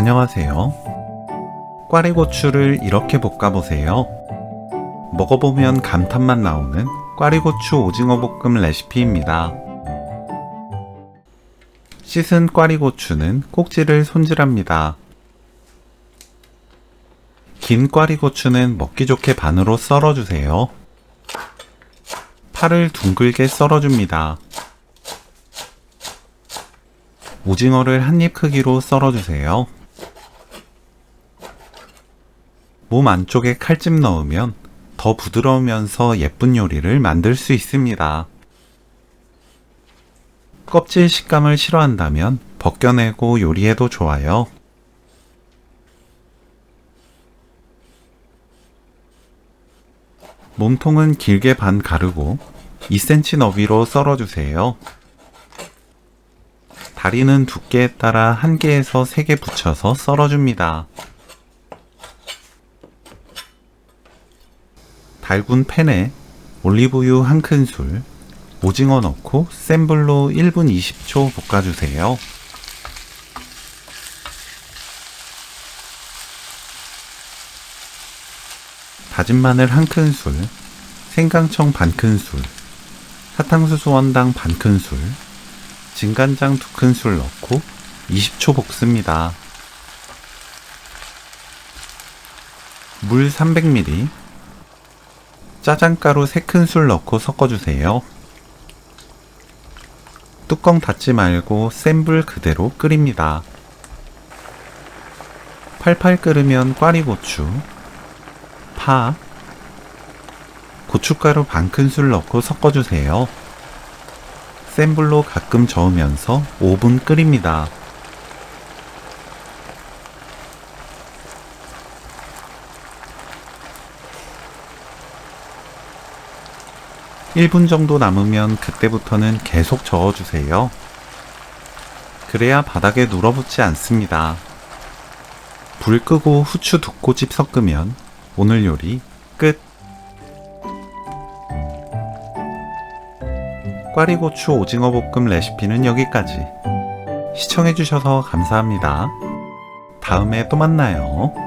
안녕하세요. 꽈리고추를 이렇게 볶아보세요. 먹어보면 감탄만 나오는 꽈리고추 오징어 볶음 레시피입니다. 씻은 꽈리고추는 꼭지를 손질합니다. 긴 꽈리고추는 먹기 좋게 반으로 썰어주세요. 파를 둥글게 썰어줍니다. 오징어를 한입 크기로 썰어주세요. 몸 안쪽에 칼집 넣으면 더 부드러우면서 예쁜 요리를 만들 수 있습니다. 껍질 식감을 싫어한다면 벗겨내고 요리해도 좋아요. 몸통은 길게 반 가르고 2cm 너비로 썰어주세요. 다리는 두께에 따라 1개에서 3개 붙여서 썰어줍니다. 달군 팬에 올리브유 1큰술, 오징어 넣고 센 불로 1분 20초 볶아주세요. 다진 마늘 1큰술, 생강청 반큰술, 사탕수수 원당 반큰술, 진간장 2큰술 넣고 20초 볶습니다. 물 300ml, 짜장가루 3큰술 넣고 섞어주세요. 뚜껑 닫지 말고 센 불 그대로 끓입니다. 팔팔 끓으면 꽈리고추, 파, 고춧가루 반큰술 넣고 섞어주세요. 센 불로 가끔 저으면서 5분 끓입니다. (1분) 정도 남으면 그때부터는 계속 저어주세요. 그래야 바닥에 눌어붙지 않습니다. 불 끄고 후추 2꼬집 섞으면 오늘 요리 끝! 꽈리고추 오징어 볶음 레시피는 여기까지. 시청해주셔서 감사합니다. 다음에 또 만나요.